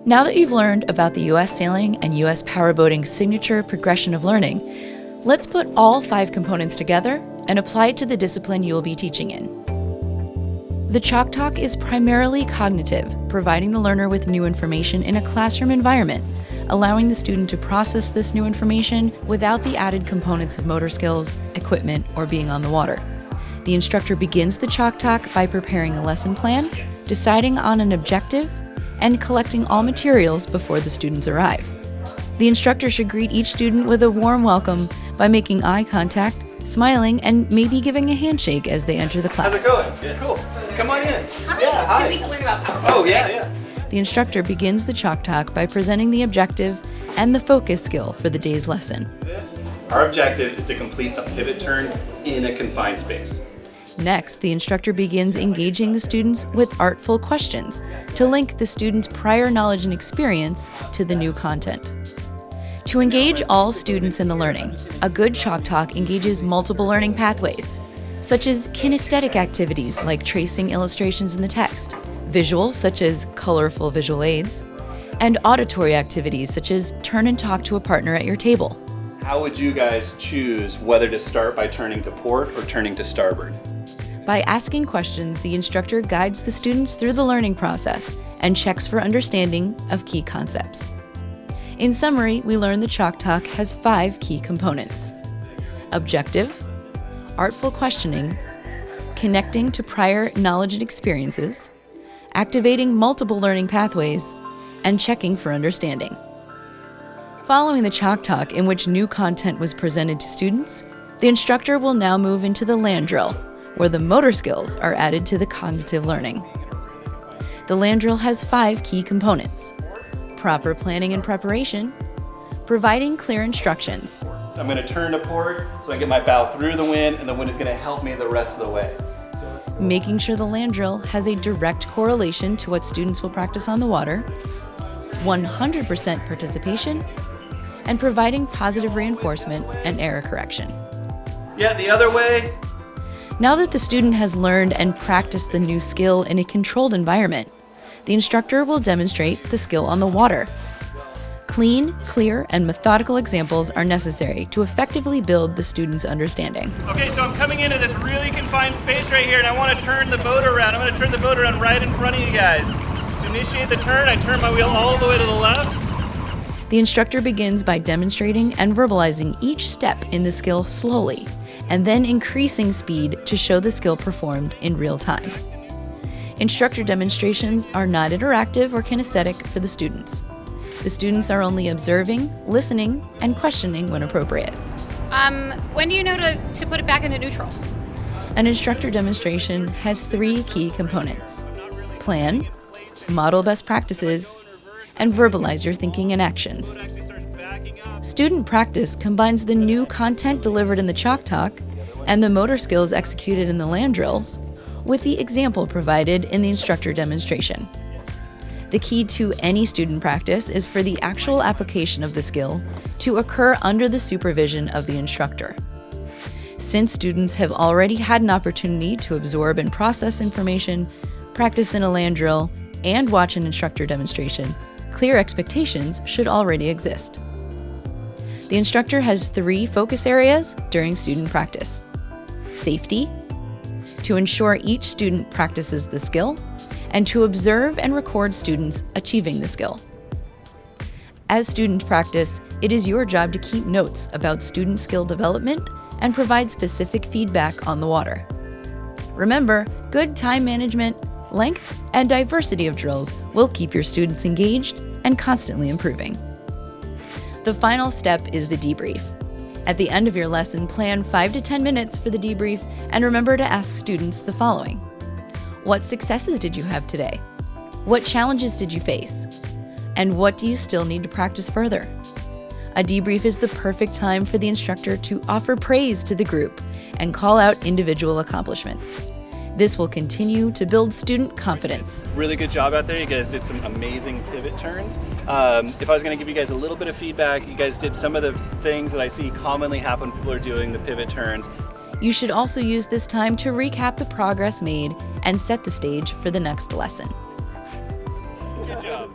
Now that you've learned about the U.S. sailing and U.S. powerboating's signature progression of learning, let's put all 5 components together and apply it to the discipline you will be teaching in. The Chalk Talk is primarily cognitive, providing the learner with new information in a classroom environment, allowing the student to process this new information without the added components of motor skills, equipment, or being on the water. The instructor begins the Chalk Talk by preparing a lesson plan, deciding on an objective, and collecting all materials before the students arrive. The instructor should greet each student with a warm welcome by making eye contact, smiling, and maybe giving a handshake as they enter the class. How's it going? Yeah, cool. Come on in. Hi. Yeah, hi. Can't wait to learn about Powerboat. Oh, yeah. The instructor begins the Chalk Talk by presenting the objective and the focus skill for the day's lesson. Our objective is to complete a pivot turn in a confined space. Next, the instructor begins engaging the students with artful questions to link the students' prior knowledge and experience to the new content. To engage all students in the learning, a good Chalk Talk engages multiple learning pathways, such as kinesthetic activities like tracing illustrations in the text, visuals such as colorful visual aids, and auditory activities such as turn and talk to a partner at your table. How would you guys choose whether to start by turning to port or turning to starboard? By asking questions, the instructor guides the students through the learning process and checks for understanding of key concepts. In summary, we learned the Chalk Talk has 5 key components: objective, artful questioning, connecting to prior knowledge and experiences, activating multiple learning pathways, and checking for understanding. Following the Chalk Talk, in which new content was presented to students, the instructor will now move into the land drill, where the motor skills are added to the cognitive learning. The land drill has 5 key components: proper planning and preparation, providing clear instructions. I'm going to turn to port so I get my bow through the wind, and the wind is going to help me the rest of the way. Making sure the land drill has a direct correlation to what students will practice on the water, 100% participation, and providing positive reinforcement and error correction. Yeah, the other way. Now that the student has learned and practiced the new skill in a controlled environment, the instructor will demonstrate the skill on the water. Clean, clear, and methodical examples are necessary to effectively build the student's understanding. Okay, so I'm coming into this really confined space right here, and I want to turn the boat around. I'm going to turn the boat around right in front of you guys. To initiate the turn, I turn my wheel all the way to the left. The instructor begins by demonstrating and verbalizing each step in the skill slowly, and then increasing speed to show the skill performed in real time. Instructor demonstrations are not interactive or kinesthetic for the students. The students are only observing, listening, and questioning when appropriate. When do you know to put it back into neutral? An instructor demonstration has 3 key components: plan, model best practices, and verbalize your thinking and actions. Student practice combines the new content delivered in the Chalk Talk and the motor skills executed in the land drills with the example provided in the instructor demonstration. The key to any student practice is for the actual application of the skill to occur under the supervision of the instructor. Since students have already had an opportunity to absorb and process information, practice in a land drill, and watch an instructor demonstration, clear expectations should already exist. The instructor has 3 focus areas during student practice: safety, to ensure each student practices the skill, and to observe and record students achieving the skill. As student practice, it is your job to keep notes about student skill development and provide specific feedback on the water. Remember, good time management, length, and diversity of drills will keep your students engaged and constantly improving. The final step is the debrief. At the end of your lesson, plan 5 to 10 minutes for the debrief, and remember to ask students the following: what successes did you have today? What challenges did you face? And what do you still need to practice further? A debrief is the perfect time for the instructor to offer praise to the group and call out individual accomplishments. This will continue to build student confidence. Really good job out there. You guys did some amazing pivot turns. If I was going to give you guys a little bit of feedback, you guys did some of the things that I see commonly happen when people are doing the pivot turns. You should also use this time to recap the progress made and set the stage for the next lesson. Good job.